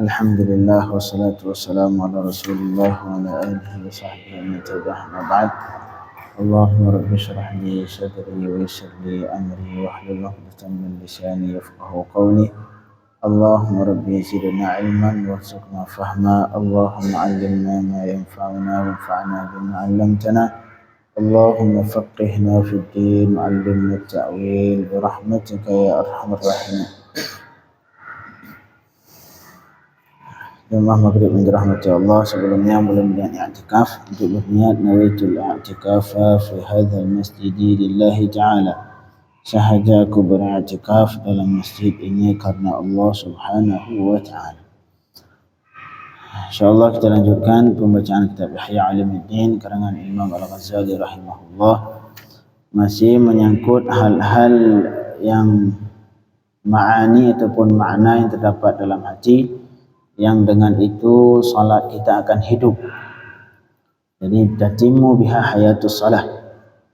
Alhamdulillah wassalatu wassalamu ala Rasulillah wa ala alihi wa sahbihi wa man tabi'ahum ma ba'd. Allahumma rabbi shrah li sadri wa yassir li amri wahlul 'uqdatam min lisani yafqahu qawli. Allahumma rabbi zidna ilman warzuqna fahma. Allahumma 'allimna ma yanfa'una wanfa'na bima 'allamtana. Allahumma faqihna fid din wa 'allimna at-ta'wil bi rahmatika ya arhamar rahimin. Jemaah maghrib yang dirahmati Allah, sebelumnya belum berniat i'tikaf, untuk berniat nawaitul i'tikafa fi hadzal masjid lillahi ta'ala. Sahaja aku beriktikaf dalam masjid ini karena Allah Subhanahu wa ta'ala. Insyaallah kita lanjutkan pembacaan kitab Ihya Ulumuddin karangan Imam Al-Ghazali rahimahullah, masih menyangkut hal-hal yang ma'ani ataupun makna yang terdapat dalam hati, yang dengan itu salat kita akan hidup. Jadi tatimu biha hayatus salah.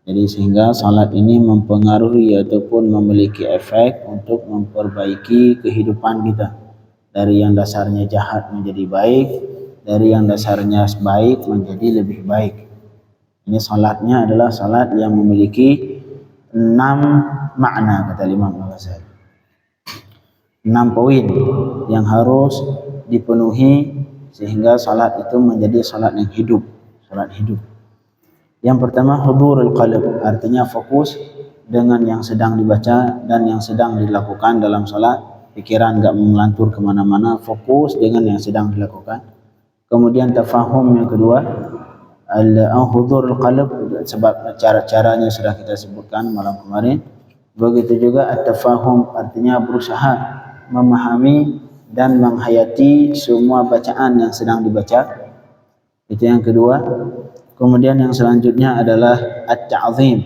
Jadi sehingga salat ini mempengaruhi ataupun memiliki efek untuk memperbaiki kehidupan kita. Dari yang dasarnya jahat menjadi baik, dari yang dasarnya baik menjadi lebih baik. Ini salatnya adalah salat yang memiliki 6 makna, kata Imam Al-Ghazali. 6 poin yang harus dipenuhi sehingga salat itu menjadi salat yang hidup, salat hidup. Yang pertama, hudurul qalb, artinya fokus dengan yang sedang dibaca dan yang sedang dilakukan dalam salat. Pikiran enggak melantur kemana-mana, fokus dengan yang sedang dilakukan. Kemudian tafahum yang kedua, hudurul qalb, sebab cara-caranya sudah kita sebutkan malam kemarin. Begitu juga at-tafahum, artinya berusaha memahami dan menghayati semua bacaan yang sedang dibaca. Itu yang kedua. Kemudian yang selanjutnya adalah at-ta'zim.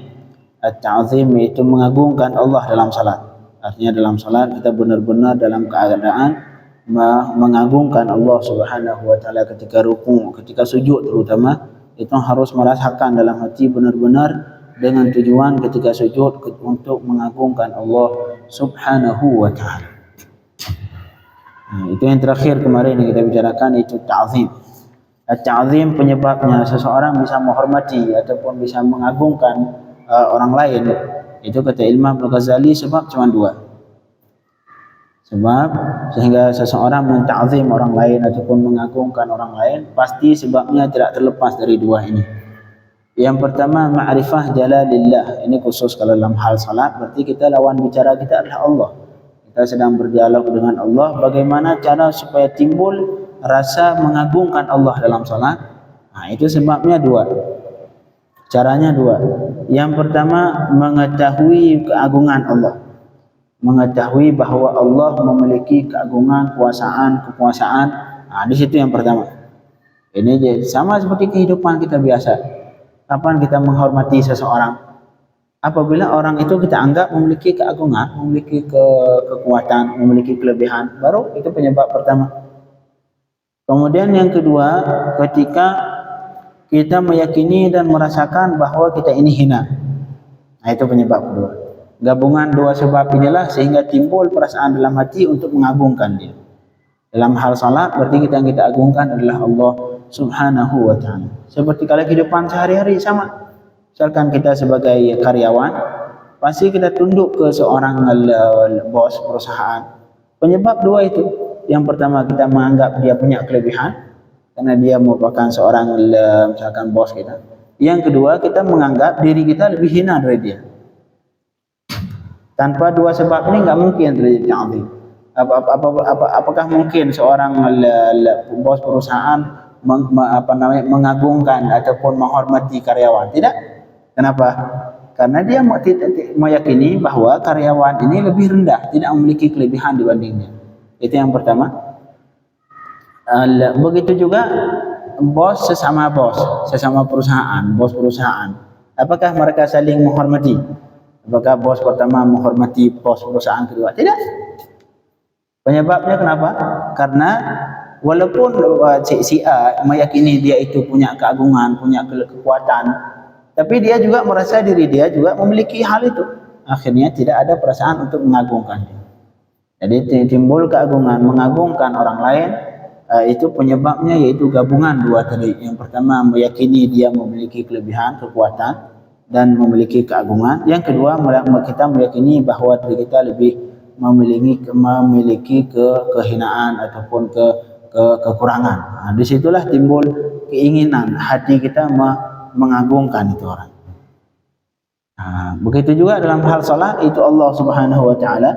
At-ta'zim yaitu mengagungkan Allah dalam salat. Artinya dalam salat kita benar-benar dalam keadaan mengagungkan Allah Subhanahu wa taala ketika rukuk, ketika sujud terutama, itu harus merasakan dalam hati benar-benar dengan tujuan ketika sujud untuk mengagungkan Allah Subhanahu wa taala. Itu yang terakhir kemarin yang kita bicarakan, itu ta'zim. Ta'zim penyebabnya seseorang bisa menghormati ataupun bisa mengagungkan orang lain. Itu kata Imam Al-Ghazali sebab cuma 2. Sebab sehingga seseorang menta'zim orang lain ataupun mengagungkan orang lain, pasti sebabnya tidak terlepas dari 2 ini. Yang pertama, ma'rifah jalalillah. Ini khusus kalau dalam hal salat, berarti kita lawan bicara kita adalah Allah. Kita sedang berdialog dengan Allah, bagaimana cara supaya timbul rasa mengagungkan Allah dalam salat. Itu sebabnya 2. Caranya 2. Yang pertama, mengetahui keagungan Allah. Mengetahui bahwa Allah memiliki keagungan, kekuasaan. Di situ yang pertama. Ini sama seperti kehidupan kita biasa. Kapan kita menghormati seseorang? Apabila orang itu kita anggap memiliki keagungan, memiliki kekuatan, memiliki kelebihan, baru itu penyebab pertama. Kemudian yang kedua, ketika kita meyakini dan merasakan bahwa kita ini hina. Itu penyebab kedua. Gabungan 2 sebab inilah sehingga timbul perasaan dalam hati untuk mengagungkan dia. Dalam hal salat, berarti yang kita agungkan adalah Allah Subhanahu wa ta'ala. Seperti kalau kehidupan sehari-hari sama. Misalkan kita sebagai karyawan, pasti kita tunduk ke seorang bos perusahaan. Penyebab 2 itu. Yang pertama, kita menganggap dia punya kelebihan karena dia merupakan seorang misalkan bos kita. Yang kedua, kita menganggap diri kita lebih hina dari dia. Tanpa 2 sebab ini enggak mungkin terjadi ta'zim. Apakah mungkin seorang bos perusahaan mengagungkan ataupun menghormati karyawan? Tidak. Kenapa? Karena dia meyakini bahwa karyawan ini lebih rendah, tidak memiliki kelebihan dibandingnya. Itu yang pertama. Begitu juga bos sesama perusahaan, bos perusahaan. Apakah mereka saling menghormati? Apakah bos pertama menghormati bos perusahaan kedua? Tidak. Penyebabnya kenapa? Karena walaupun si A meyakini dia itu punya keagungan, punya kekuatan, tapi dia juga merasa diri dia juga memiliki hal itu. Akhirnya tidak ada perasaan untuk mengagungkan dia. Jadi timbul keagungan, mengagungkan orang lain itu penyebabnya yaitu gabungan dua tadi. Yang pertama meyakini dia memiliki kelebihan, kekuatan dan memiliki keagungan. Yang kedua kita meyakini bahawa diri kita lebih memiliki kehinaan ataupun kekurangan. Disitulah timbul keinginan hati kita mengagungkan itu orang. Begitu juga dalam hal salat, itu Allah Subhanahu wa taala.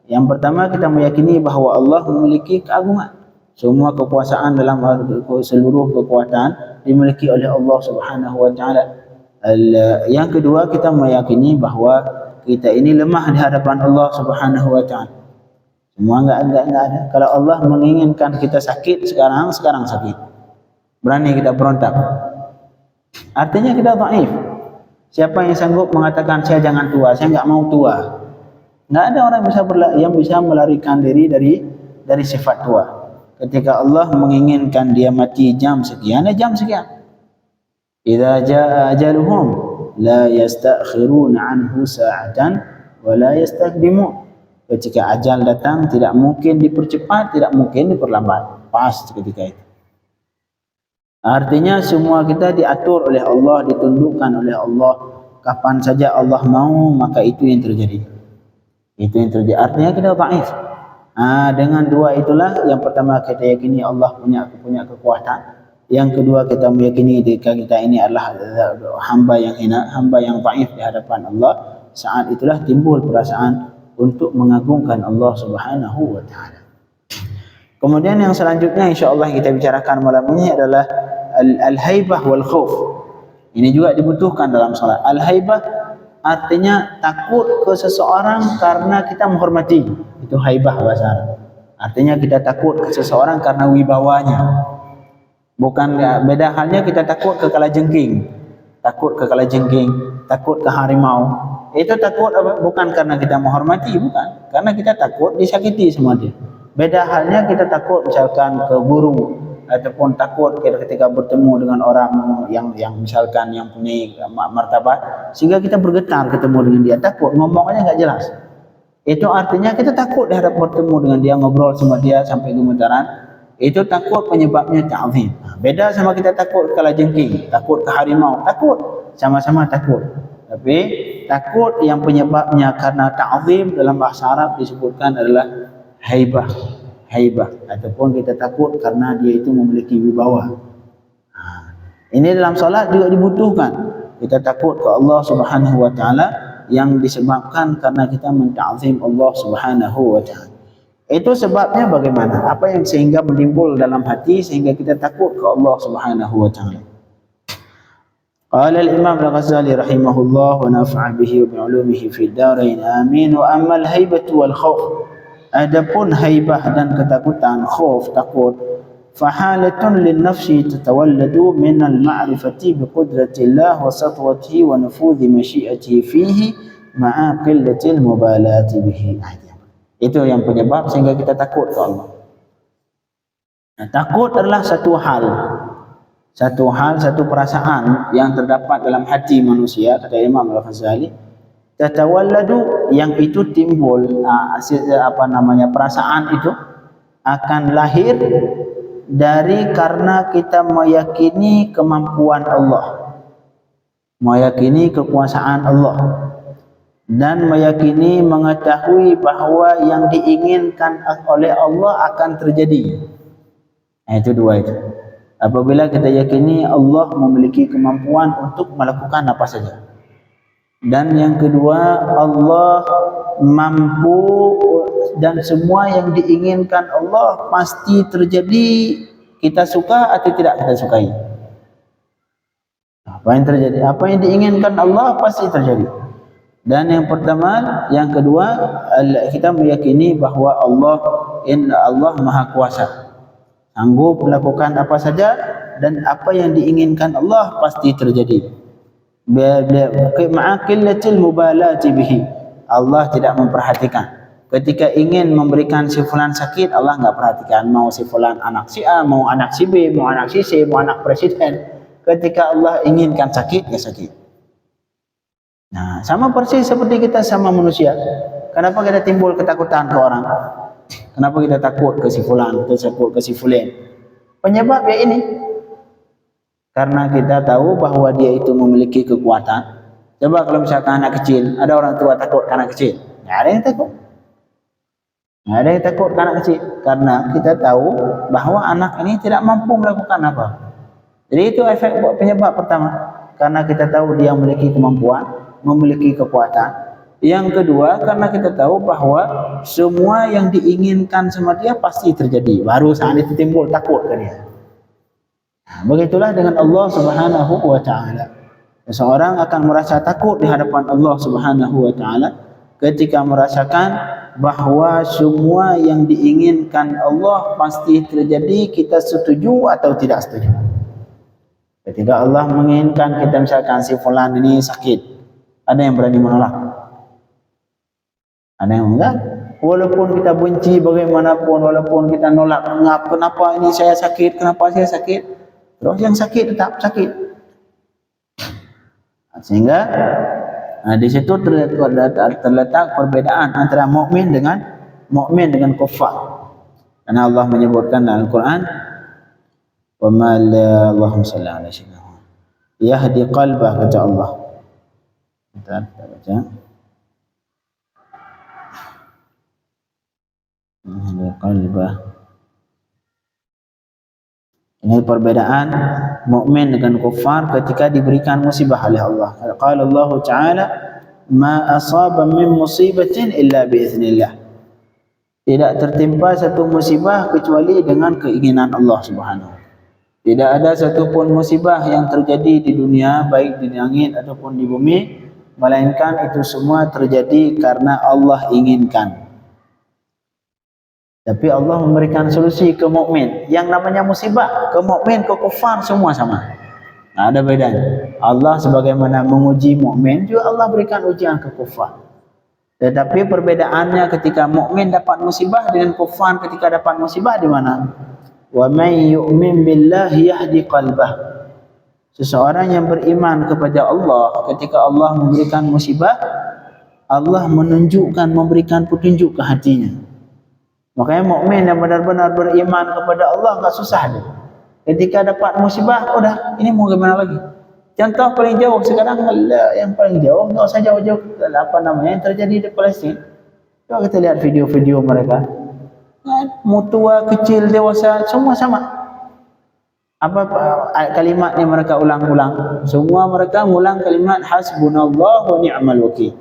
Yang pertama kita meyakini bahawa Allah memiliki keagungan. Semua kekuasaan dalam seluruh kekuatan dimiliki oleh Allah Subhanahu wa taala. Yang kedua kita meyakini bahawa kita ini lemah di hadapan Allah Subhanahu wa taala. Semua enggak ada. Kalau Allah menginginkan kita sakit sekarang sakit. Berani kita berontak. Artinya kita dhaif. Siapa yang sanggup mengatakan saya jangan tua, saya enggak mau tua? Enggak ada orang yang bisa melarikan diri dari sifat tua. Ketika Allah menginginkan dia mati jam sekian, jam sekian. Idza jaa ajaluhum la yastakhiruna anhu sa'atan wa la yastaqdimun. Ketika ajal datang tidak mungkin dipercepat, tidak mungkin diperlambat. Pas ketika itu. Artinya semua kita diatur oleh Allah, ditundukkan oleh Allah. Kapan saja Allah mau, maka itu yang terjadi. Itu yang terjadi. Artinya kita dhaif. Dengan dua itulah, yang pertama kita yakini Allah punya kekuatan. Yang kedua kita meyakini jika kita ini adalah hamba yang hina, hamba yang dhaif di hadapan Allah. Saat itulah timbul perasaan untuk mengagungkan Allah Subhanahu wa taala. Kemudian yang selanjutnya insya-Allah kita bicarakan malam ini adalah al-haibah wal khauf. Ini juga dibutuhkan dalam salat. Al-haibah artinya takut ke seseorang karena kita menghormati. Itu haibah bahasa Arab. Artinya kita takut ke seseorang karena wibawanya. Bukan beda halnya kita takut ke kalajengking. Takut ke kalajengking, takut ke harimau. Itu takut bukan karena kita menghormati, bukan. Karena kita takut disakiti sama dia. Beda halnya kita takut misalkan ke guru ataupun takut ketika bertemu dengan orang yang misalkan yang punya martabat sehingga kita bergetar ketemu dengan dia, takut ngomongnya enggak jelas. Itu artinya kita takut dihadap bertemu dengan dia, ngobrol sama dia sampai gemetaran. Itu takut penyebabnya ta'zim. Beda sama kita takut kalajengking, takut ke harimau, takut, sama-sama takut. Tapi takut yang penyebabnya karena ta'zim dalam bahasa Arab disebutkan adalah haibah. Haibah ataupun kita takut karena dia itu memiliki wibawa. Ini dalam salat juga dibutuhkan. Kita takut ke Allah Subhanahu wa taala yang disebabkan karena kita menta'zim Allah Subhanahu wa taala. Itu sebabnya bagaimana? Apa yang sehingga menimbul dalam hati sehingga kita takut ke Allah Subhanahu wa taala. Qala al-Imam Al-Ghazali rahimahullah wa nafa'a bihi wa bi'ulumihi fid darain amin. Wa amma al-haibatu wal khauf, adapun haibah dan ketakutan, khauf, takut, fahalatun lin-nafsi tatawalladu min al-ma'rifati bi qudratillah wa satwatihi wa nufudhi masyiatihi fihi ma'a qillati al-mubalati bihi. Itu yang penyebab sehingga kita takut ke Allah. Takut adalah satu perasaan yang terdapat dalam hati manusia, kata Imam Al-Ghazali. Tatawalladu, yang itu timbul perasaan itu akan lahir dari karena kita meyakini kemampuan Allah, meyakini kekuasaan Allah, dan meyakini mengetahui bahawa yang diinginkan oleh Allah akan terjadi. Itu dua itu. Apabila kita yakini Allah memiliki kemampuan untuk melakukan apa saja. Dan yang kedua, Allah mampu dan semua yang diinginkan Allah pasti terjadi, kita suka atau tidak kita sukai. Apa yang terjadi? Apa yang diinginkan Allah pasti terjadi. Dan yang pertama, yang kedua, kita meyakini bahawa Allah Maha Kuasa, sanggup melakukan apa saja dan apa yang diinginkan Allah pasti terjadi. Ma'aqillatil mubalati bihi, Allah tidak memperhatikan. Ketika ingin memberikan si fulan sakit, Allah enggak perhatikan mau si fulan anak si A, mau anak si B, mau anak si C, mau anak presiden. Ketika Allah inginkan sakit, ya sakit. Nah, sama persis seperti kita sama manusia. Kenapa kita timbul ketakutan ke orang? Kenapa kita takut ke si fulan, kita takut ke si fulan? Penyebab ya ini. Karena kita tahu bahwa dia itu memiliki kekuatan. Coba kalau misalkan anak kecil, ada orang tua takut anak kecil. Nggak ada yang takut. Nggak ada yang takut anak kecil. Karena kita tahu bahwa anak ini tidak mampu melakukan apa. Jadi itu efek penyebab pertama. Karena kita tahu dia memiliki kemampuan, memiliki kekuatan. Yang kedua, karena kita tahu bahwa semua yang diinginkan sama dia pasti terjadi. Baru saat itu timbul takut ke dia. Begitulah dengan Allah Subhanahu wa taala. Seseorang akan merasa takut di hadapan Allah Subhanahu wa taala ketika merasakan bahwa semua yang diinginkan Allah pasti terjadi, kita setuju atau tidak setuju. Ketika Allah menginginkan kita misalkan si fulan ini sakit, ada yang berani menolak? Ada yang enggak? Walaupun kita benci bagaimanapun, walaupun kita nolak, kenapa ini saya sakit, kenapa saya sakit? Terus yang sakit tetap sakit. Sehingga di situ terletak perbedaan antara mukmin dengan kufar. Karena Allah menyebutkan dalam Al-Quran, wa ma Allahumma salli ala sayyidina yahdi qalbah, kata Allah. Kita baca. Yahdi qalbah. Ini perbedaan mukmin dengan kufar ketika diberikan musibah oleh Allah. Qala Allah Ta'ala, "Ma asaba min musibatin illa biiznillah." Tidak tertimpa satu musibah kecuali dengan keinginan Allah Subhanahu. Tidak ada satupun musibah yang terjadi di dunia, baik di langit ataupun di bumi, melainkan itu semua terjadi karena Allah inginkan. Tapi Allah memberikan solusi ke mukmin. Yang namanya musibah, ke mukmin, ke kufar semua sama. Nah, ada bedanya. Allah sebagaimana menguji mukmin, juga Allah berikan ujian ke kufar. Tetapi perbedaannya ketika mukmin dapat musibah dengan kufar ketika dapat musibah di mana? Wa may yu'min billahi yahdi qalbah. Seseorang yang beriman kepada Allah, ketika Allah memberikan musibah, Allah menunjukkan, memberikan petunjuk ke hatinya. Makanya mukmin yang benar-benar beriman kepada Allah enggak susah dia. Ketika dapat musibah, udah, ini mau gimana lagi? Contoh paling jauh sekarang, yang paling jauh, enggak usah jauh-jauh, apa namanya yang terjadi di Palestina. Coba kita lihat video-video mereka. Mutua, kecil, dewasa, semua sama. Apa kalimat yang mereka ulang-ulang? Semua mereka mengulang kalimat hasbunallah wa ni'mal wakil.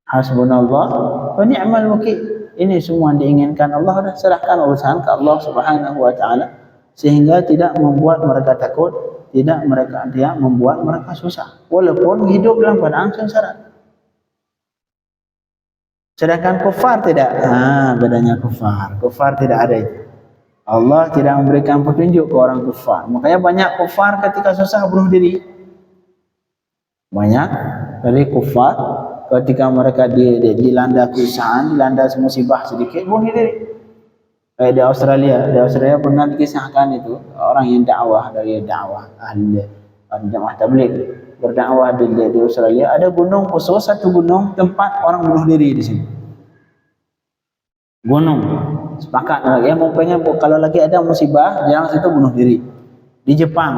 Hasbunallah wa ni'mal wakil. Ini semua diinginkan Allah, dan serahkan urusan ke Allah Subhanahu wa taala sehingga tidak membuat mereka takut, tidak membuat mereka susah walaupun hidup dalam keadaan sengsara. Sedangkan kufar tidak. Bedanya kufar. Kufar tidak ada itu. Allah tidak memberikan petunjuk ke orang kufar. Makanya banyak kufar ketika susah bunuh diri. Banyak dari kufar ketika mereka dilanda kesusahan, dilanda musibah sedikit, bunuh diri. Kayak di Australia pernah dikisahkan itu orang yang dakwah dari ahli jamaah tabligh berdakwah di Australia, ada gunung khusus, satu gunung tempat orang bunuh diri di sini. Gunung sepakat ya, mau pengen kalau lagi ada musibah jangan situ bunuh diri. Di Jepang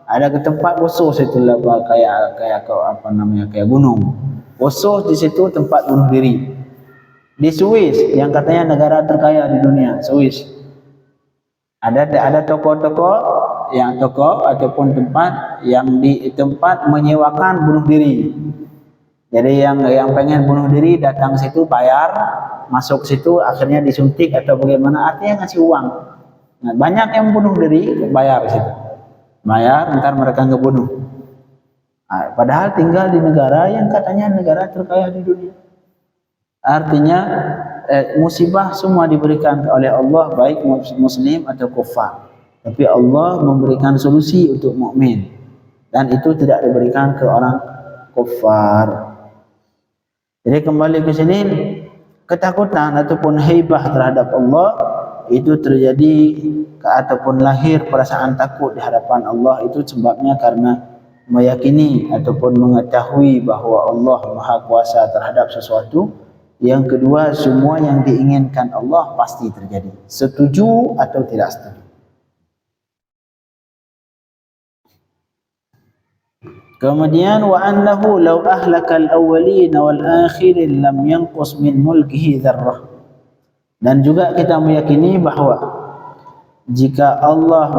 ada ke tempat khusus itu lah, kayak apa namanya, kayak gunung khusus di situ tempat bunuh diri. Di Swiss yang katanya negara terkaya di dunia, Swiss, ada toko-toko ataupun tempat yang di tempat menyewakan bunuh diri. Jadi yang pengen bunuh diri datang situ, bayar, masuk situ, akhirnya disuntik atau bagaimana, artinya ngasih uang. Nah, banyak yang bunuh diri bayar situ, bayar, ntar mereka ngebunuh. Padahal tinggal di negara yang katanya negara terkaya di dunia. Artinya musibah semua diberikan oleh Allah, baik muslim atau kufar. Tapi Allah memberikan solusi untuk mukmin, dan itu tidak diberikan ke orang kufar. Jadi kembali ke sini, ketakutan ataupun haibah terhadap Allah itu terjadi ataupun lahir perasaan takut di hadapan Allah, itu sebabnya karena meyakini ataupun mengetahui bahwa Allah Maha Kuasa terhadap sesuatu. Yang kedua, semua yang diinginkan Allah pasti terjadi, setuju atau tidak setuju. Kemudian wa annahu law ahlakal awwalin wal akhirin lam yanqus min mulkihi dzarrah. Dan juga kita meyakini bahwa jika Allah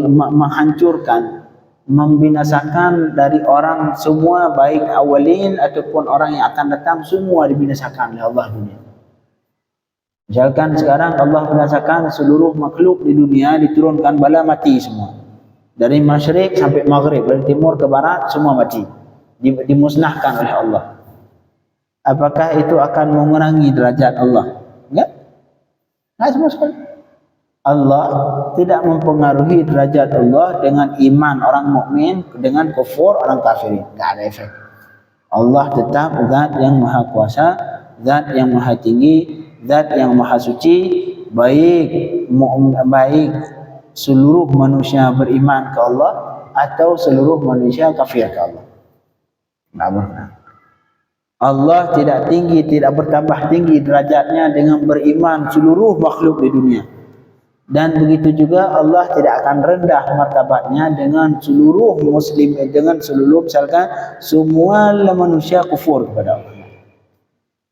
menghancurkan, membinasakan dari orang semua, baik awalin ataupun orang yang akan datang, semua dibinasakan oleh Allah dunia. Misalkan sekarang Allah binasakan seluruh makhluk di dunia, diturunkan bala mati semua. Dari masyrik sampai maghrib, dari timur ke barat semua mati, dimusnahkan oleh Allah. Apakah itu akan mengurangi derajat Allah? Enggak. Enggak sama sekali. Allah tidak mempengaruhi derajat Allah dengan iman orang mukmin dengan kufur orang kafirin. Enggak ada efek. Allah tetap zat yang maha kuasa, zat yang maha tinggi, zat yang maha suci, baik seluruh manusia beriman ke Allah atau seluruh manusia kafir ke Allah. Enggak pernah. Allah tidak tinggi, tidak bertambah tinggi derajatnya dengan beriman seluruh makhluk di dunia. Dan begitu juga Allah tidak akan rendah martabatnya dengan seluruh muslim, dengan seluruh misalkan semua manusia kufur kepada Allah.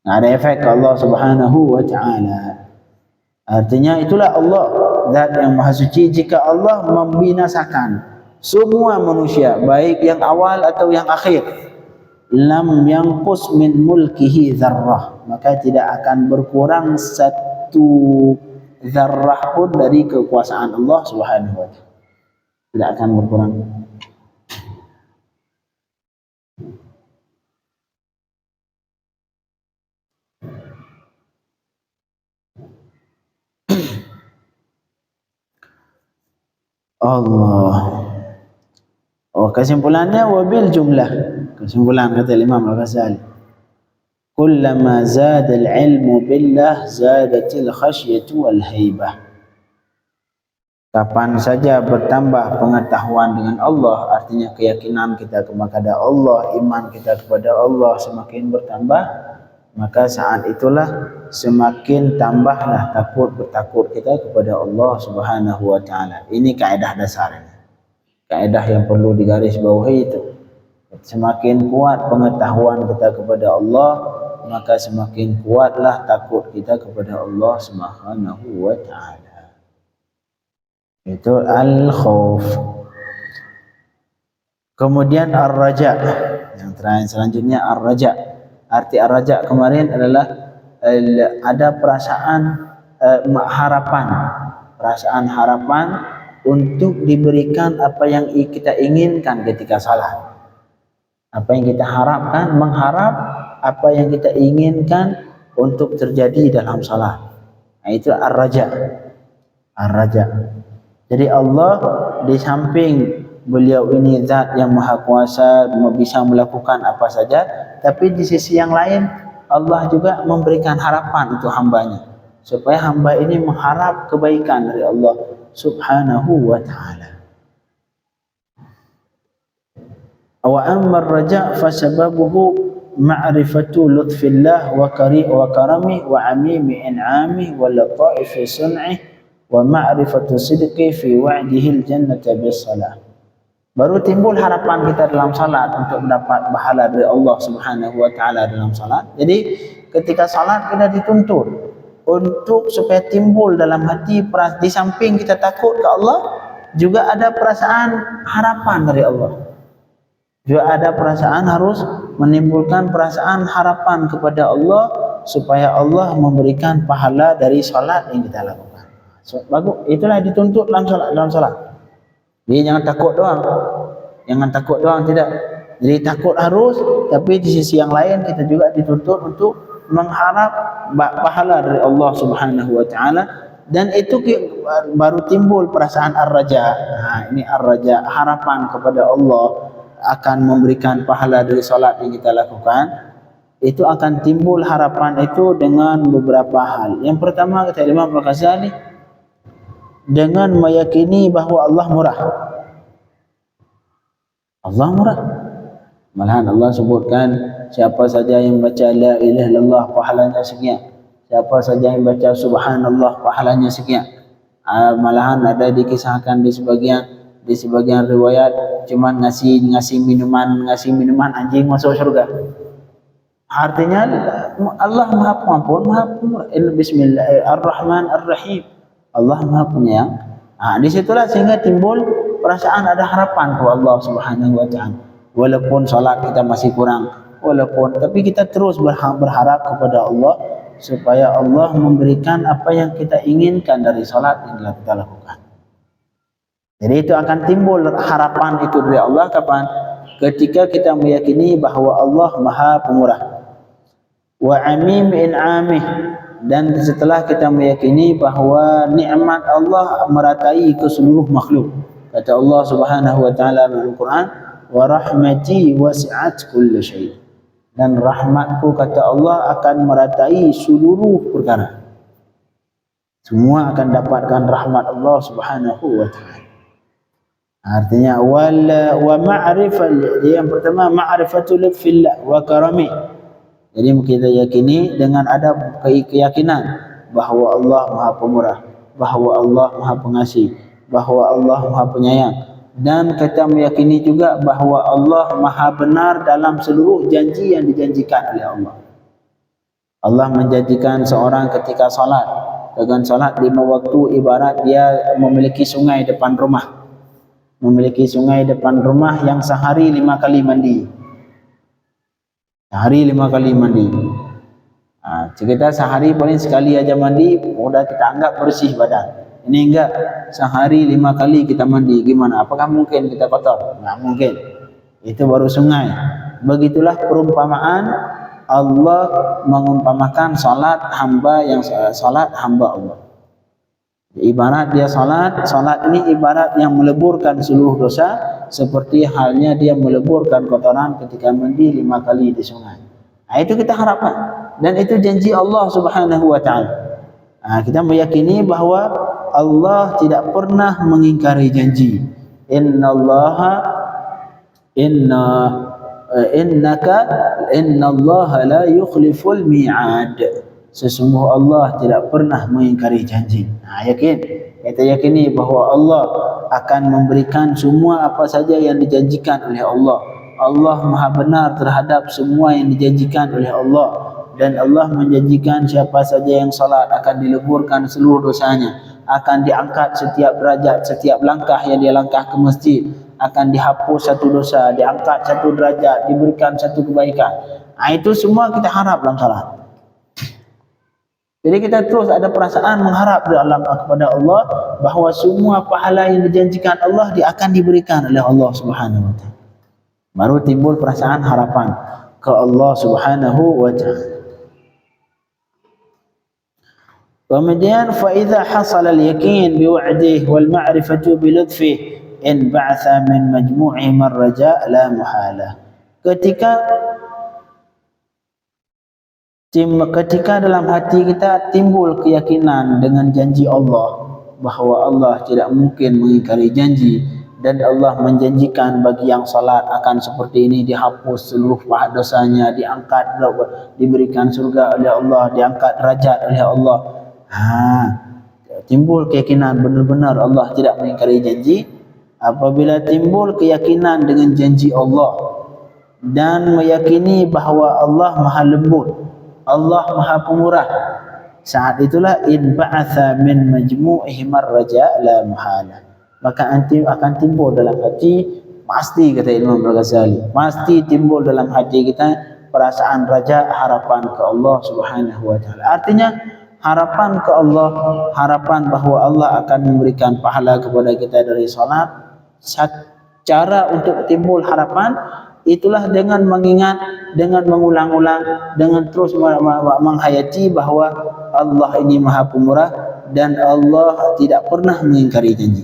Nah, ada efek ke Allah Subhanahu wa taala. Artinya itulah Allah zat yang maha suci. Jika Allah membinasakan semua manusia baik yang awal atau yang akhir, lam yanqus min mulkihi dzarrah, maka tidak akan berkurang satu zarrah pun dari kekuasaan Allah Subhanahu wa taala. Tidak akan berkurang. Allah. Oh, kesimpulannya wabil jumlah. Kesimpulan kata Imam Al-Ghazali, kullama zada al-ilmu billah zadatil khasyatu wal haibah. Kapan saja bertambah pengetahuan dengan Allah, artinya keyakinan kita kepada Allah, iman kita kepada Allah semakin bertambah, maka saat itulah semakin tambahlah bertakut kita kepada Allah Subhanahu wa taala. Ini kaidah dasarnya. Kaidah yang perlu digarisbawahi itu. Semakin kuat pengetahuan kita kepada Allah, maka semakin kuatlah takut kita kepada Allah Subhanahu wa taala. Itu al-khauf. Kemudian ar-raja. Yang terakhir selanjutnya ar-raja. Arti ar-raja kemarin adalah ada perasaan harapan, perasaan harapan untuk diberikan apa yang kita inginkan ketika salat. Apa yang kita harapkan, mengharap apa yang kita inginkan untuk terjadi dalam salat. Nah, itu ar-raja. Ar-raja. Jadi Allah di samping beliau ini zat yang maha kuasa, bisa melakukan apa saja, tapi di sisi yang lain Allah juga memberikan harapan untuk hambanya, supaya hamba ini mengharap kebaikan dari Allah Subhanahu wa ta'ala. Wa amma ar-raja' fa sababuhu ma'rifatu lutfillah wa karamihi wa amimi in'amihi wa lataifi sun'ihi wa ma'rifatu sidqi fi wa'dihi al-jannata bis-salah. Baru timbul harapan kita dalam salat untuk mendapat pahala dari Allah Subhanahu wa taala dalam salat. Jadi ketika salat kita dituntut untuk supaya timbul dalam hati di samping kita takut ke Allah, juga ada perasaan harapan dari Allah. Juga ada perasaan harus menimbulkan perasaan harapan kepada Allah supaya Allah memberikan pahala dari salat yang kita lakukan. So, bagus, itulah dituntut dalam salat. Jadi jangan takut doang. Jangan takut doang, tidak. Jadi takut harus, tapi di sisi yang lain kita juga dituntut untuk mengharap pahala dari Allah Subhanahu wa taala, dan itu baru timbul perasaan ar-raja. Nah, ini ar-raja, harapan kepada Allah akan memberikan pahala dari salat yang kita lakukan. Itu akan timbul harapan itu dengan beberapa hal. Yang pertama kata Imam Al-Ghazali, dengan meyakini bahwa Allah murah. Allah murah. Malahan Allah sebutkan siapa saja yang baca la ilaha illallah pahalanya sekian. Siapa saja yang baca subhanallah pahalanya sekian. Malahan ada dikisahkan di sebagian Di sebagian riwayat cuma ngasih minuman anjing masuk surga. Artinya Allah Maha Pengampun, Maha Pemurah. Bismillah Ar-Rahman Ar-Rahim. Allah Maha Penyayang. Disitulah sehingga timbul perasaan ada harapan kepada Allah Subhanahu wa taala. Walaupun salat kita masih kurang, tapi kita terus berharap kepada Allah supaya Allah memberikan apa yang kita inginkan dari salat yang telah kita lakukan. Jadi itu akan timbul harapan itu dari Allah kapan? Ketika kita meyakini bahawa Allah Maha Pemurah. Wa amim in'amih, dan setelah kita meyakini bahawa nikmat Allah meratai ke seluruh makhluk. Kata Allah Subhanahu wa taala dalam Al-Quran, wa rahmati wasi'at kulli syai'. Dan rahmatku, kata Allah, akan meratai seluruh perkara. Semua akan dapatkan rahmat Allah Subhanahu wa taala. Artinya wa ma'rifah, yang pertama ma'rifatul lutfillah wa karami. Jadi kita yakini dengan ada keyakinan bahawa Allah Maha Pemurah, bahawa Allah Maha Pengasih, bahawa Allah Maha Penyayang, dan kita meyakini juga bahawa Allah Maha benar dalam seluruh janji yang dijanjikan oleh Allah. Allah menjanjikan seorang ketika salat, dengan salat 5 waktu ibarat dia memiliki sungai depan rumah. Memiliki sungai depan rumah yang sehari 5 kali mandi. Sehari 5 kali mandi. Kita sehari paling sekali aja mandi, sudah kita anggap bersih badan. Ini enggak, sehari 5 kali kita mandi. Gimana? Apakah mungkin kita kotor? Enggak mungkin. Itu baru sungai. Begitulah perumpamaan Allah mengumpamakan salat hamba yang salat hamba Allah. Ibarat dia salat ini ibarat yang meleburkan seluruh dosa, seperti halnya dia meleburkan kotoran ketika mandi 5 kali di sungai. Itu kita harapkan, dan itu janji Allah Subhanahu wa taala. Kita meyakini bahawa Allah tidak pernah mengingkari janji. Innallaha la yukhliful mi'ad. Sesungguh Allah tidak pernah mengingkari janji. Yakin? Kita yakini bahawa Allah akan memberikan semua apa saja yang dijanjikan oleh Allah. Allah Maha benar terhadap semua yang dijanjikan oleh Allah. Dan Allah menjanjikan siapa saja yang salat akan dileburkan seluruh dosanya, akan diangkat setiap derajat, setiap langkah yang dia langkah ke masjid, akan dihapus satu dosa, diangkat satu derajat, diberikan satu kebaikan. Itu semua kita harap dalam salat. Jadi kita terus ada perasaan mengharap dalam kepada Allah bahawa semua pahala yang dijanjikan Allah akan diberikan oleh Allah Subhanahu wa taala. Baru timbul perasaan harapan ke Allah Subhanahu wa taala. Kemudian fa idza hasala al-yaqin bi wa'dihi wal ma'rifatu bi lutfihi in ba'atha min majmu'i marja la muhala. Ketika dalam hati kita timbul keyakinan dengan janji Allah bahawa Allah tidak mungkin mengingkari janji, dan Allah menjanjikan bagi yang salat akan seperti ini dihapus seluruh dosanya, diangkat, diberikan surga oleh Allah, diangkat derajat oleh Allah. Timbul keyakinan benar-benar Allah tidak mengingkari janji. Apabila timbul keyakinan dengan janji Allah dan meyakini bahawa Allah Maha Lembut, Allah Maha Pemurah, saat itulah in ba'atha min majmu'ihim ar-raja la muhala. Maka akan timbul dalam hati, pasti kata Imam Al-Ghazali, pasti timbul dalam hati kita perasaan raja, harapan ke Allah Subhanahu wa taala. Artinya harapan ke Allah, harapan bahawa Allah akan memberikan pahala kepada kita dari salat. Cara untuk timbul harapan itulah dengan mengingat, dengan mengulang-ulang, dengan terus menghayati bahawa Allah ini Maha Pemurah dan Allah tidak pernah mengingkari janji.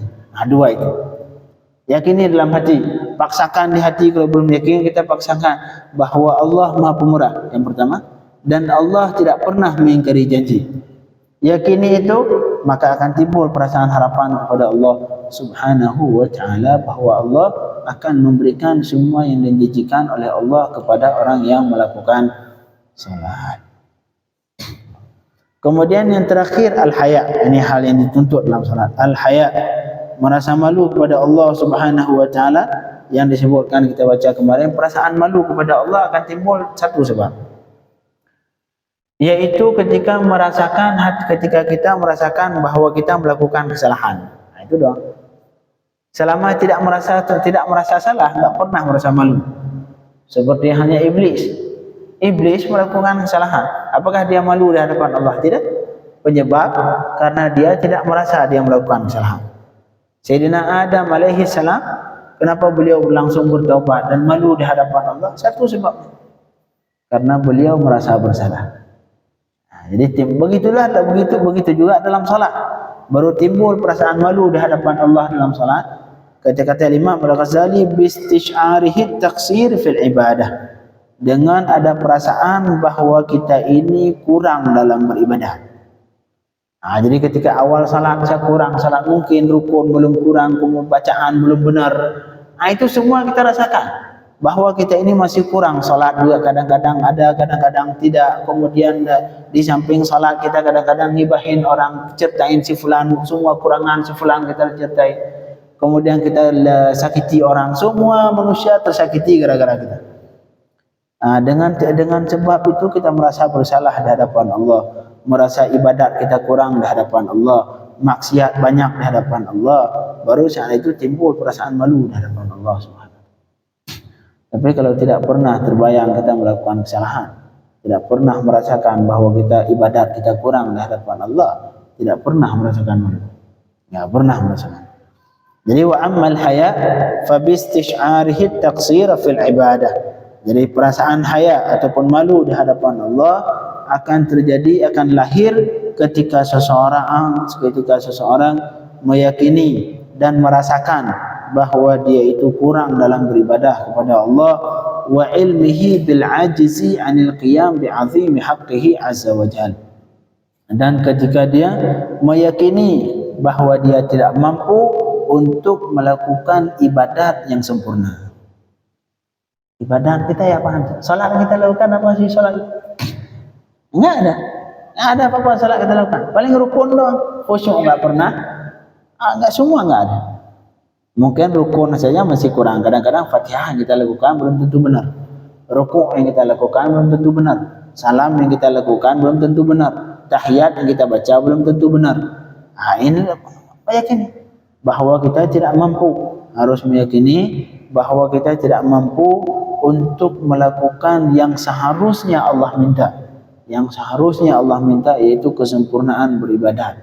Dua itu. Yakini dalam hati, paksakan di hati. Kalau belum yakin, kita paksakan bahawa Allah Maha Pemurah yang pertama, dan Allah tidak pernah mengingkari janji. Yakini itu, maka akan timbul perasaan harapan kepada Allah Subhanahu wa taala bahawa Allah akan memberikan semua yang dijanjikan oleh Allah kepada orang yang melakukan salat. Kemudian yang terakhir al-haya, ini hal yang dituntut dalam salat. Al-haya, merasa malu kepada Allah Subhanahu wa taala yang disebutkan kita baca kemarin, perasaan malu kepada Allah akan timbul satu sebab, yaitu ketika kita merasakan bahawa kita melakukan kesalahan. Itu doang. Selama tidak merasa salah, enggak pernah merasa malu. Seperti hanya iblis melakukan kesalahan, apakah dia malu di hadapan Allah? Tidak. Penyebab karena dia tidak merasa dia melakukan kesalahan. Sayyidina Adam alaihi salam, kenapa beliau langsung bertaubat dan malu di hadapan Allah? Satu sebab, karena beliau merasa bersalah. Jadi begitulah, begitu juga dalam salat. Baru timbul perasaan malu di hadapan Allah dalam salat. Kata-kata Imam Al-Ghazali, bistish'arihi taqsir fil ibadah, dengan ada perasaan bahawa kita ini kurang dalam beribadah. Jadi ketika awal salat saya kurang, salat mungkin rukun belum kurang, kemudian bacaan belum benar. Itu semua kita rasakan bahawa kita ini masih kurang. Salat juga kadang-kadang ada, kadang-kadang tidak. Kemudian di samping salat kita kadang-kadang ngibahin orang, certain si fulan, semua kurangan si fulan kita certai. Kemudian kita sakiti orang, semua manusia tersakiti gara-gara kita. Dengan sebab itu kita merasa bersalah di hadapan Allah, merasa ibadat kita kurang di hadapan Allah, maksiat banyak di hadapan Allah. Baru saat itu timbul perasaan malu di hadapan Allah Subhanahu. Tapi kalau tidak pernah terbayang kita melakukan kesalahan, tidak pernah merasakan bahawa kita ibadat kita kurang di hadapan Allah, tidak pernah merasakan malu. Tidak pernah merasakan. Jadi wa ammal haya fa bi istish'arihi taqsir fil ibadah. Jadi perasaan haya ataupun malu di hadapan Allah akan lahir ketika seseorang meyakini dan merasakan bahawa dia itu kurang dalam beribadah kepada Allah, wa ilmihi bil ajzi 'anil qiyam bi 'azimi haqqihi 'azza wa jalla. Dan ketika dia meyakini bahawa dia tidak mampu untuk melakukan ibadat yang sempurna. Ibadat kita ya paham. Salat kita lakukan apa sih salat? Enggak ada. Enggak ada apa-apa salat kita lakukan. Paling rukun doang. Khusyuk enggak pernah. Enggak, semua enggak ada. Mungkin rukun saja masih kurang. Kadang-kadang Fatihah yang kita lakukan belum tentu benar. Rukuk yang kita lakukan belum tentu benar. Salam yang kita lakukan belum tentu benar. Tahiyat yang kita baca belum tentu benar. Ini meyakini bahawa kita tidak mampu. Harus meyakini bahawa kita tidak mampu untuk melakukan yang seharusnya Allah minta. Yang seharusnya Allah minta yaitu kesempurnaan beribadat.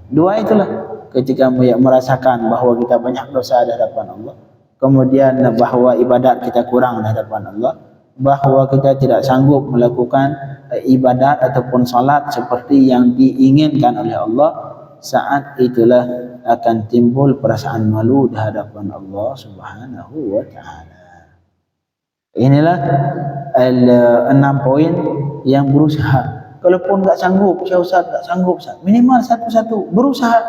Dua itulah, ketika merasakan bahawa kita banyak dosa di hadapan Allah, kemudian bahawa ibadat kita kurang di hadapan Allah, bahawa kita tidak sanggup melakukan ibadat ataupun salat seperti yang diinginkan oleh Allah, saat itulah akan timbul perasaan malu di hadapan Allah Subhanahu wa taala. Inilah 6 poin yang berusaha. Kalaupun enggak sanggup, Syekh Ustaz enggak sanggup, minimal satu-satu berusaha.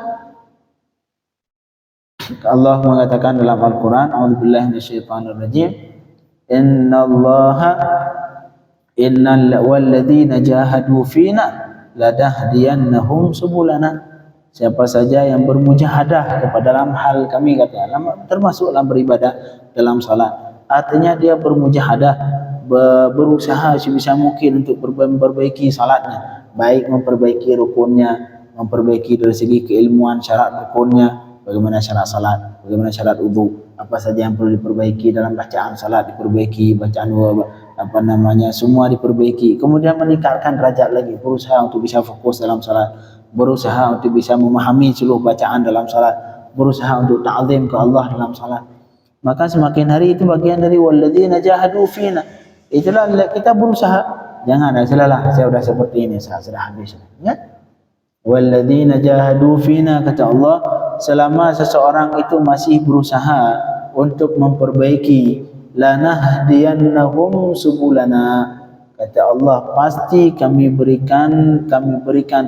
Allah mengatakan dalam Al-Qur'an, a'udzubillahi minasyaitonir rajim, innal walladzina jahadu fina ladahdiyannahum subulana. Siapa saja yang bermujahadah kepada dalam hal kami, kata termasuk dalam beribadah, dalam salat, artinya dia bermujahadah, berusaha sebisa mungkin untuk memperbaiki salatnya, baik memperbaiki rukunnya, memperbaiki dari segi keilmuan syarat rukunnya, bagaimana syarat salat, bagaimana syarat wudu, apa saja yang perlu diperbaiki dalam bacaan salat diperbaiki, bacaan semua diperbaiki. Kemudian meningkatkan derajat lagi, berusaha untuk bisa fokus dalam salat, berusaha untuk bisa memahami seluruh bacaan dalam salat, berusaha untuk ta'zim ke Allah dalam salat. Maka semakin hari itu bagian dari walladzina jahadu fina. Itulah kita berusaha. Jangan ada salah, saya sudah seperti ini, saya sudah habis. Ingat? Walladzina jahadu fina, kata Allah, selama seseorang itu masih berusaha untuk memperbaiki, lanahdiyannahum subulana, kata Allah, pasti kami berikan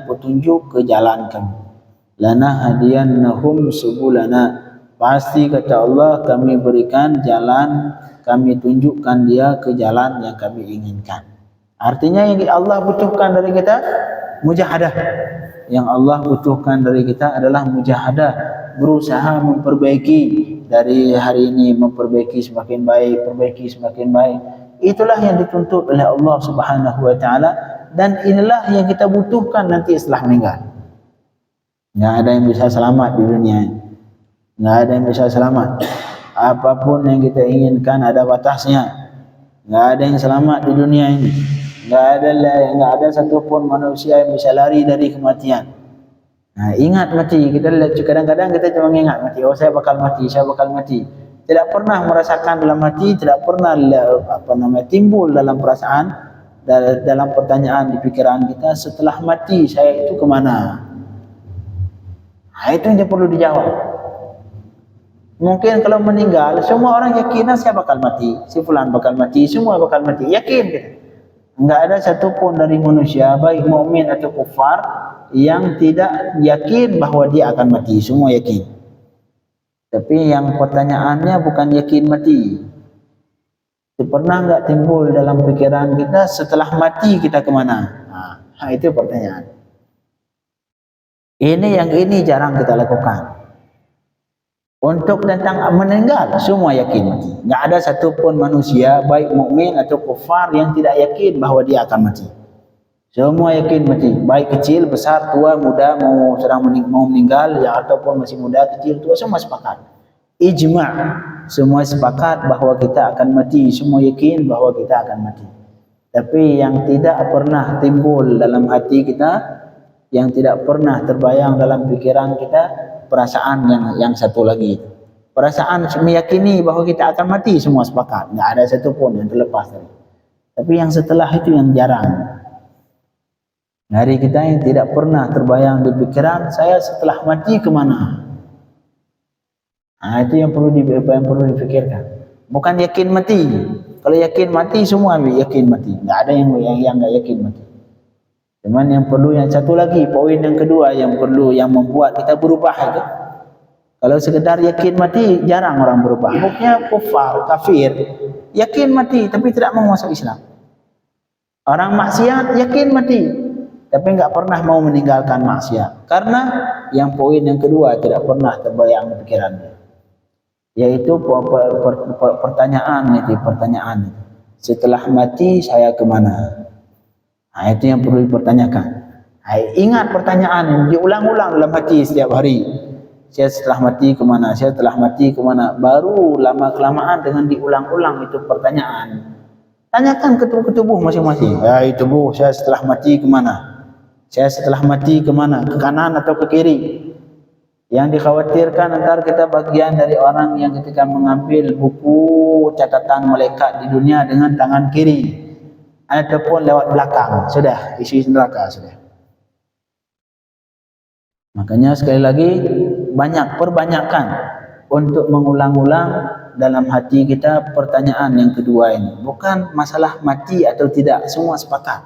petunjuk ke jalan kami. Lanahdiyannahum subulana, pasti kata Allah kami berikan jalan, kami tunjukkan dia ke jalan yang kami inginkan. Artinya yang Allah butuhkan dari kita mujahadah. Yang Allah butuhkan dari kita adalah mujahadah berusaha memperbaiki dari hari ini, memperbaiki semakin baik, perbaiki semakin baik. Itulah yang dituntut oleh Allah Subhanahu wa taala, dan inilah yang kita butuhkan nanti setelah meninggal. Enggak ada yang bisa selamat di dunia ini. Enggak ada yang bisa selamat. Apapun yang kita inginkan ada batasnya. Enggak ada yang selamat di dunia ini. Enggak ada satupun manusia yang bisa lari dari kematian. Nah, ingat mati. Kita kadang-kadang kita cuma ingat mati. Oh, saya bakal mati, saya bakal mati. Tidak pernah merasakan dalam hati, tidak pernah timbul dalam perasaan, dalam pertanyaan di pikiran kita, setelah mati saya itu kemana? Nah, itu yang perlu dijawab. Mungkin kalau meninggal, semua orang yakin saya bakal mati, si fulan bakal mati, semua bakal mati, yakin kita. Enggak ada satupun dari manusia, baik mukmin atau kufar, yang tidak yakin bahwa dia akan mati, semua yakin. Tapi yang pertanyaannya bukan yakin mati. Pernah enggak timbul dalam pikiran kita setelah mati kita kemana? Nah, itu pertanyaan. Ini jarang kita lakukan. Untuk tentang meninggal, semua yakin mati. Enggak ada satupun manusia, baik mukmin atau kufar, yang tidak yakin bahwa dia akan mati. Semua yakin mati, baik kecil, besar, tua, muda, mau meninggal, ya, ataupun masih muda, kecil, tua, semua sepakat. Ijma', semua sepakat bahwa kita akan mati, semua yakin bahwa kita akan mati. Tapi yang tidak pernah timbul dalam hati kita, yang tidak pernah terbayang dalam pikiran kita, perasaan yang satu lagi. Perasaan meyakini bahwa kita akan mati, semua sepakat. Tidak ada satupun yang terlepas dari. Tapi yang setelah itu yang jarang. Dari kita yang tidak pernah terbayang di pikiran, saya setelah mati kemana? Nah, itu yang perlu dipikirkan. Bukan yakin mati. Kalau yakin mati, semua yakin mati. Tidak ada yang nggak yakin mati. Cuman yang perlu yang satu lagi, poin yang kedua yang perlu, yang membuat kita berubah itu. Kalau sekedar yakin mati, jarang orang berubah. Buktinya kufar, kafir, yakin mati tapi tidak mau masuk Islam. Orang maksiat yakin mati tapi enggak pernah mau meninggalkan maksiat. Karena yang poin yang kedua tidak pernah terbayang di pikirannya. Yaitu pertanyaan. Setelah mati saya kemana? Nah, itu yang perlu dipertanyakan. Nah, ingat pertanyaan, diulang-ulang dalam hati setiap hari. Saya setelah mati kemana? Saya setelah mati kemana? Baru lama-kelamaan dengan diulang-ulang itu pertanyaan. Tanyakan ke tubuh masing-masing. Ya, tubuh, saya setelah mati kemana? Saya setelah mati kemana? Ke kanan atau ke kiri? Yang dikhawatirkan antara kita bagian dari orang yang ketika mengambil buku catatan malaikat di dunia dengan tangan kiri. Ataupun lewat belakang, sudah isi neraka sudah. Makanya sekali lagi perbanyakkan untuk mengulang-ulang dalam hati kita pertanyaan yang kedua ini. Bukan masalah mati atau tidak, semua sepakat.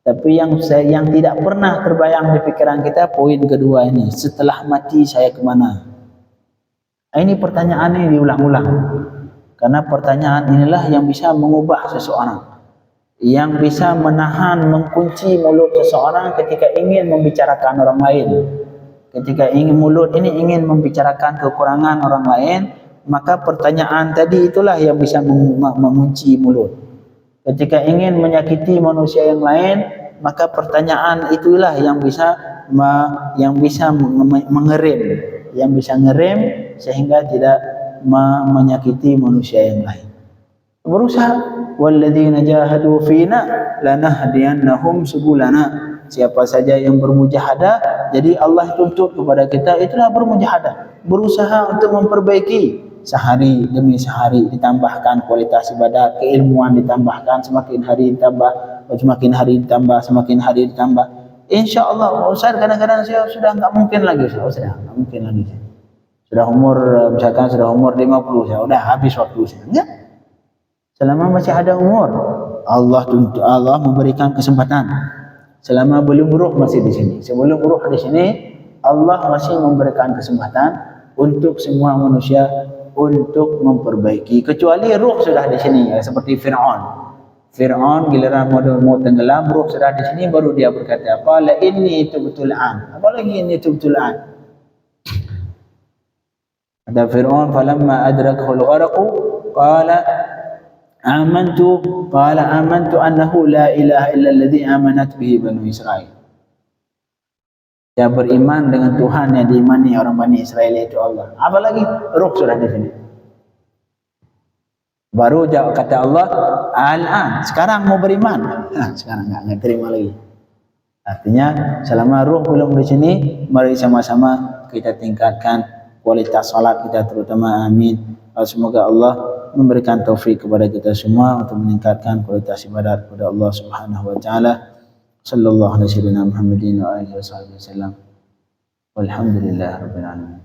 Tapi yang tidak pernah terbayang di pikiran kita, poin kedua ini, setelah mati saya kemana? Ini pertanyaan ini diulang-ulang. Karena pertanyaan inilah yang bisa mengubah seseorang. Yang bisa menahan, mengunci mulut seseorang ketika ingin membicarakan orang lain. Ketika mulut ini ingin membicarakan kekurangan orang lain, maka pertanyaan tadi itulah yang bisa mengunci mulut. Ketika ingin menyakiti manusia yang lain, maka pertanyaan itulah yang bisa mengerem, yang bisa ngerem sehingga tidak menyakiti manusia yang lain. Berusaha, walladzina jahadu fina lanahdiyannahum subulana. Siapa saja yang bermujahadah, jadi Allah tuntut kepada kita itulah bermujahadah, berusaha untuk memperbaiki sehari demi sehari, ditambahkan kualitas ibadah, keilmuan ditambahkan, semakin hari ditambah. Insyaallah. Ustaz, kadang-kadang saya sudah enggak mungkin lagi, Sudah umur, misalkan sudah umur 50, saya udah habis waktu saya. Enggak. Selama masih ada umur, Allah memberikan kesempatan. Selama belum ruh masih di sini. Sebelum ruh di sini, Allah masih memberikan kesempatan untuk semua manusia untuk memperbaiki. Kecuali ruh sudah di sini, ya, seperti Fir'aun. Fir'aun giliran mau tenggelam, ruh sudah di sini, baru dia berkata apa? La inni tubtul an. Apalagi ini tubtul an. Kata Fir'aun, falamma adrakahu al-gharaq qala amantu annahu la ilaha illa alladhi amanat bihi banu Israel. Dia beriman dengan Tuhan yang diimani orang Bani Israel, itu Allah. Apalagi ruh sudah di sini. Baru kata Allah, al-an, sekarang mau beriman. Sekarang enggak terima lagi. Artinya selama ruh belum di sini, mari sama-sama kita tingkatkan kualitas salat kita terutama. Amin. Semoga Allah memberikan taufik kepada kita semua untuk meningkatkan kualitas ibadat kepada Allah Subhanahu wa taala. Sallallahu alaihi wasallam Muhammadin wa alihi wasallam. Walhamdulillahirabbil alamin.